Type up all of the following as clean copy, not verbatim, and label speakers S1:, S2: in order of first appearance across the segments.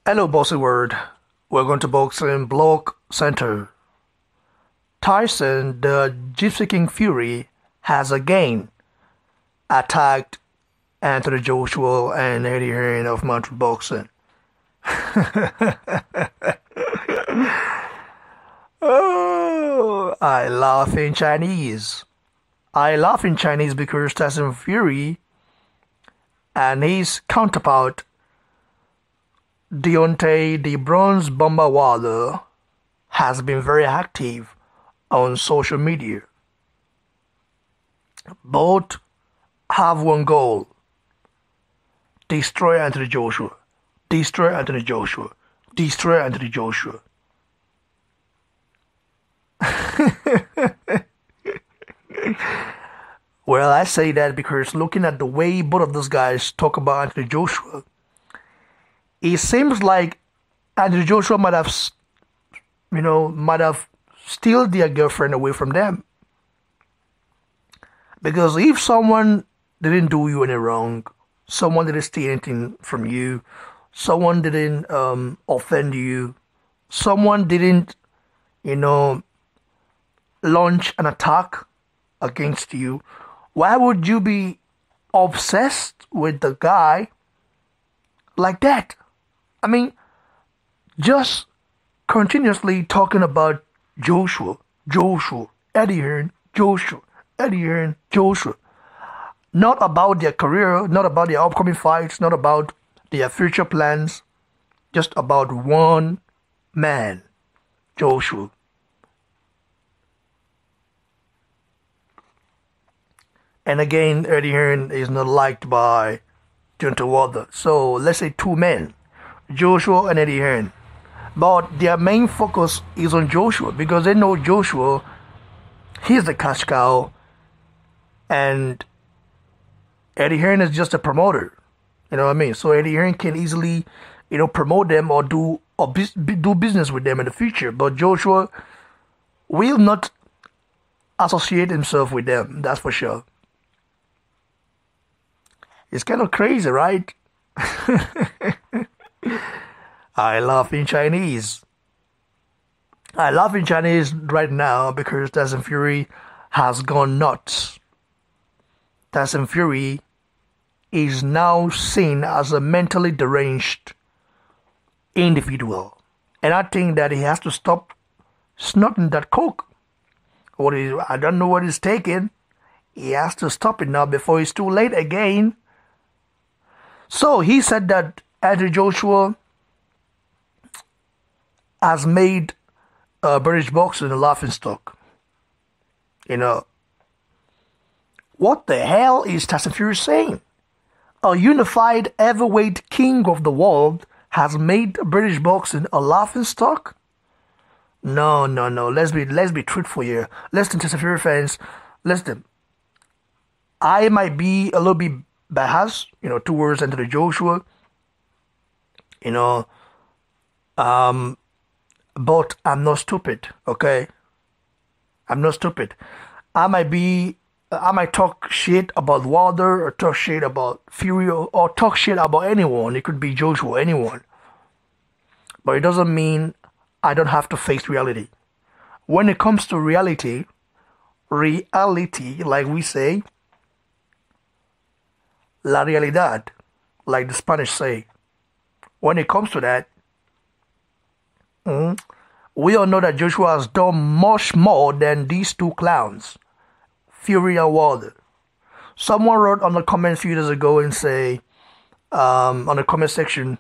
S1: Hello, Bossy World. Welcome to Boxing Blog Center. Tyson, the Gypsy King Fury, has again attacked Anthony Joshua and Eddie Hearn of Montreal Boxing. Oh, I laugh in Chinese. I laugh in Chinese because Tyson Fury and his counterpart Deontay the Bronze Bomber Wilder has been very active on social media. Both have one goal: destroy Anthony Joshua, destroy Anthony Joshua, destroy Anthony Joshua. Well, I say that because looking at the way both of those guys talk about Anthony Joshua, it seems like Anthony Joshua might have steal their girlfriend away from them. Because if someone didn't do you any wrong, someone didn't steal anything from you, someone didn't offend you, someone didn't, launch an attack against you, why would you be obsessed with the guy like that? I mean, just continuously talking about Joshua, Eddie Hearn, Joshua, Eddie Hearn, Joshua. Not about their career, not about their upcoming fights, not about their future plans, just about one man, Joshua. And again, Eddie Hearn is not liked by Deontay Wilder. So let's say two men, Joshua and Eddie Hearn. But their main focus is on Joshua because they know Joshua, he's the cash cow, and Eddie Hearn is just a promoter. You know what I mean? So Eddie Hearn can easily, promote them or do business with them in the future. But Joshua will not associate himself with them. That's for sure. It's kind of crazy, right? I laugh in Chinese. I laugh in Chinese right now because Tyson Fury has gone nuts. Tyson Fury is now seen as a mentally deranged individual. And I think that he has to stop snorting that coke. I don't know what he's taking. He has to stop it now before it's too late again. So he said that Anthony Joshua has made British boxing a laughingstock. What the hell is Tyson Fury saying? A unified heavyweight king of the world has made British boxing a laughingstock? No. Let's be truthful here. Listen, Tyson Fury fans. Listen. I might be a little bit biased, towards Anthony Joshua. But I'm not stupid, okay? I'm not stupid. I might talk shit about Wilder or talk shit about Fury or talk shit about anyone. It could be Joshua, anyone. But it doesn't mean I don't have to face reality. When it comes to reality, like we say, la realidad, like the Spanish say. When it comes to that, we all know that Joshua has done much more than these two clowns, Fury and Wilder. Someone wrote on the comments a few days ago and say, on the comment section,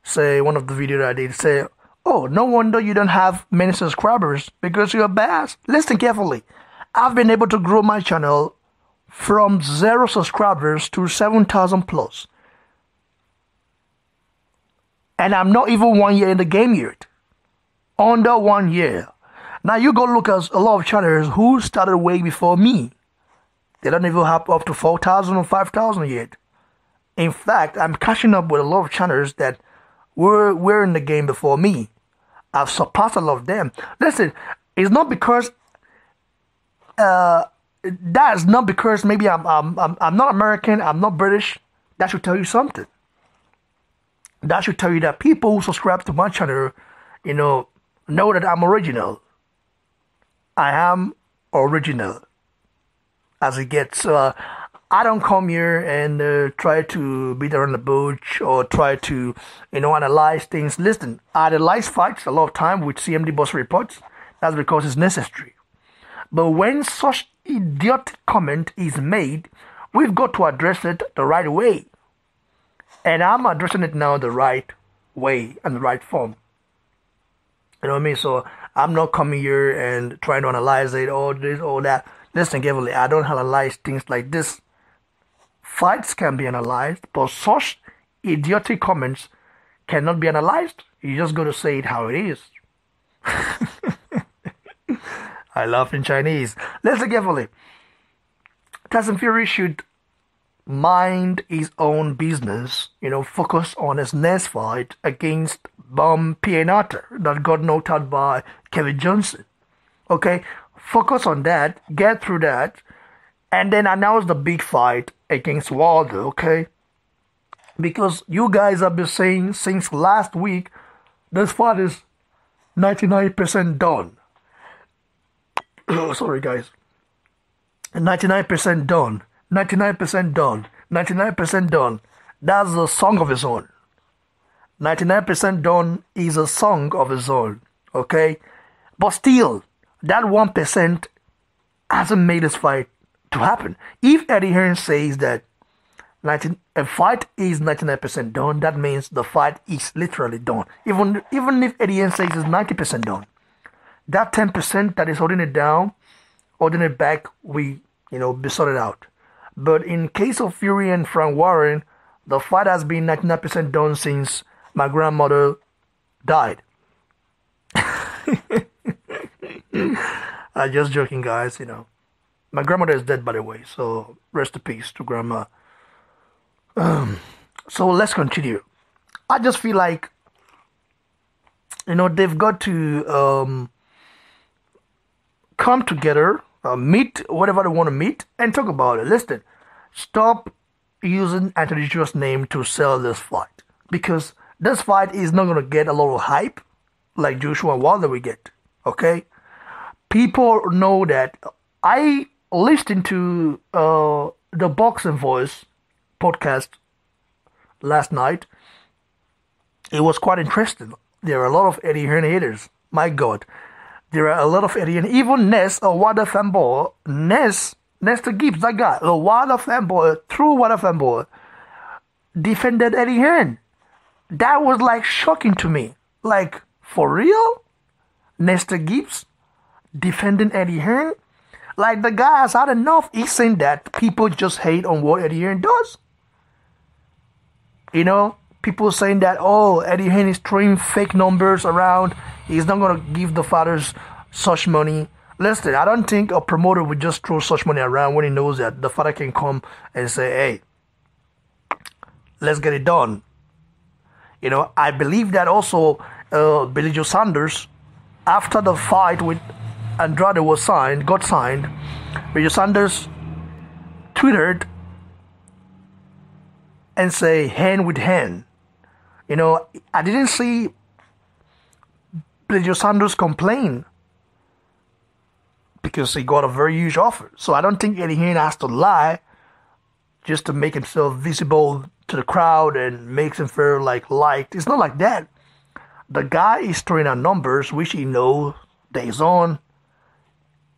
S1: say one of the videos I did, say, oh, no wonder you don't have many subscribers because you're a bass. Listen carefully. I've been able to grow my channel from 0 subscribers to 7,000 plus. And I'm not even 1 year in the game yet. Under 1 year. Now you go look at a lot of channels who started way before me. They don't even have up to 4,000 or 5,000 yet. In fact, I'm catching up with a lot of channels that were in the game before me. I've surpassed a lot of them. Listen, it's not because that's not because maybe I'm not American, I'm not British. That should tell you something. That should tell you that people who subscribe to my channel, you know that I'm original. I am original as it gets. I don't come here and try to beat around the bush or try to, analyze things. Listen, I analyze fights a lot of time with CMD boss reports. That's because it's necessary. But when such idiotic comment is made, we've got to address it the right way. And I'm addressing it now the right way and the right form. You know what I mean? So I'm not coming here and trying to analyze it, all this, all that. Listen carefully, I don't analyze things like this. Fights can be analyzed, but such idiotic comments cannot be analyzed. You just got to say it how it is. I laugh in Chinese. Listen carefully. Tyson Fury should mind his own business, focus on his next fight against Pianata that got knocked out by Kevin Johnson. Okay, focus on that, get through that, and then announce the big fight against Wilder, okay? Because you guys have been saying since last week, this fight is 99% done. Sorry, guys. 99% done. 99% done. 99% done. That's a song of its own. 99% done is a song of its own. Okay? But still, that 1% hasn't made this fight to happen. If Eddie Hearn says that a fight is 99% done, that means the fight is literally done. Even if Eddie Hearn says it's 90% done, that 10% that is holding it down, holding it back, we be sorted out. But in case of Fury and Frank Warren, the fight has been 99% done since my grandmother died. I'm just joking, guys, My grandmother is dead, by the way, so rest in peace to grandma. So let's continue. I just feel like, they've got to come together, meet whatever they want to meet, and talk about it. Listen, stop using Anthony Joshua's name to sell this fight, because this fight is not going to get a lot of hype like Joshua and Wilder we get, okay? People know that. I listened to the Boxing Voice podcast last night. It was quite interesting. There are a lot of Eddie Hearn haters. My God. There are a lot of Eddie Hearn. Even Ness, a Wilder fanboy, Nestor Gibbs, that guy, a Wilder fanboy, true Wilder fanboy, defended Eddie Hearn. That was like shocking to me. Like, for real? Nestor Gibbs defending Eddie Hearn? Like, the guy has had enough. He's saying that people just hate on what Eddie Hearn does. People saying that, Eddie Hearn is throwing fake numbers around. He's not going to give the fighters such money. Listen, I don't think a promoter would just throw such money around when he knows that the fighter can come and say, hey, let's get it done. I believe that also Billy Joe Saunders, after the fight with Andrade got signed, Billy Joe Saunders tweeted and say hand with hand. I didn't see Billy Joe Saunders complain because he got a very huge offer. So I don't think Eddie Hearn has to lie just to make himself visible to the crowd and makes him feel liked. It's not like that. The guy is throwing out numbers which he knows days on,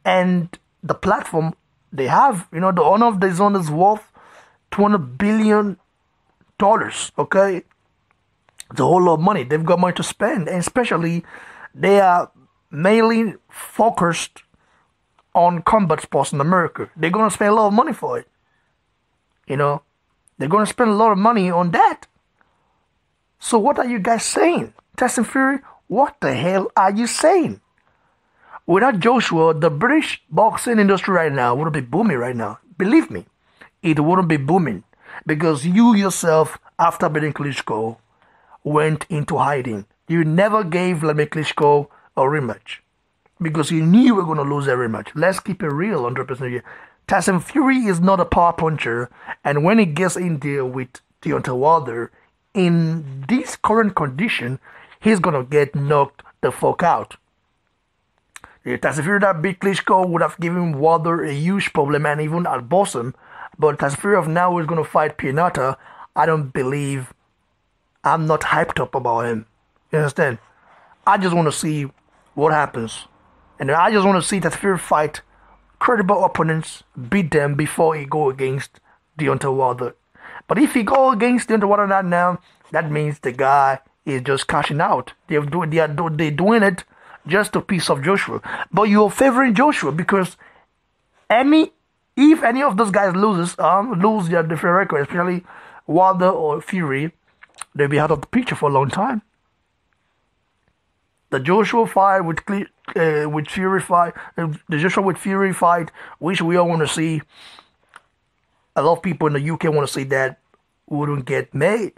S1: and the platform they have, the owner of the zone is worth $200 billion. Okay, it's a whole lot of money. They've got money to spend, and especially they are mainly focused on combat sports in America. They're gonna spend a lot of money for it. They're gonna spend a lot of money on that. So what are you guys saying? Tyson Fury, what the hell are you saying? Without Joshua, the British boxing industry right now wouldn't be booming right now. Believe me, it wouldn't be booming. Because you yourself, after beating Klitschko, went into hiding. You never gave Vladimir Klitschko a rematch. Because you knew you were going to lose that rematch. Let's keep it real, 100% here. Tyson Fury is not a power puncher. And when he gets in there with Deontay Wilder, in this current condition, he's gonna get knocked the fuck out. Tyson Fury that beat Klitschko would have given Wilder a huge problem and even at bosom. But Tyson Fury of now is gonna fight Pianata. I don't believe. I'm not hyped up about him. You understand? I just want to see what happens, and I just want to see Tyson Fury fight credible opponents, beat them before he go against Deontay Wilder. But if he go against Deontay Wilder not now, that means the guy is just cashing out. They're doing it just to piss off Joshua. But you're favoring Joshua because if any of those guys lose their different record, especially Wilder or Fury, they'll be out of the picture for a long time. The Joshua fight with Fury fight, the Joshua with Fury fight, which we all want to see. A lot of people in the UK want to see that wouldn't get made.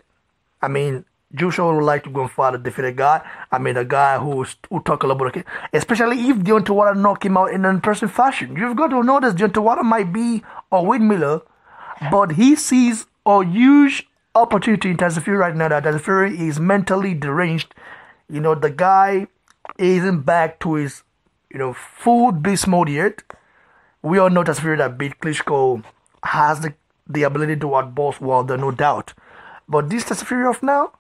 S1: I mean, Joshua would like to go and fight a defeated guy. I mean, a guy who talk a little bit, especially if Deontay Wilder knock him out in an in-person fashion. You've got to notice Deontay Wilder might be a windmiller, but he sees a huge opportunity in Tyson Fury right now. That Tyson Fury is mentally deranged. You know, the guy isn't back to his, full beast mode yet. We all know Tyson Fury that beat Klitschko has the ability to outbox Wilder, no doubt. But this Tyson Fury of now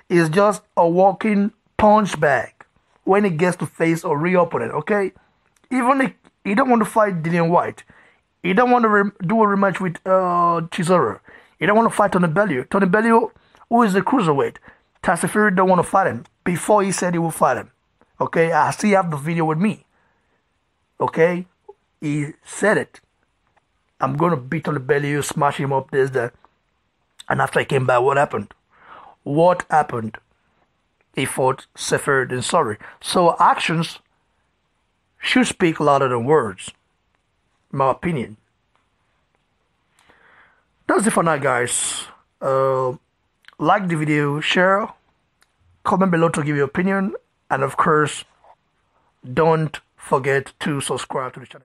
S1: is just a walking punch bag when he gets to face a real opponent, okay? Even if he don't want to fight Dillian White, he don't want to do a rematch with Chisora, he don't want to fight Tony Bellew. Tony Bellew, who is the cruiserweight, Tyson Fury don't want to fight him before he said he will fight him. Okay, I still have the video with me. Okay, he said it. I'm going to beat Tony Bellew, smash him up, this, that. And after I came back, what happened? What happened? He fought safer than sorry. So actions should speak louder than words, in my opinion. That's it for now, guys. Like the video, share, comment below to give your opinion, and of course, don't forget to subscribe to the channel.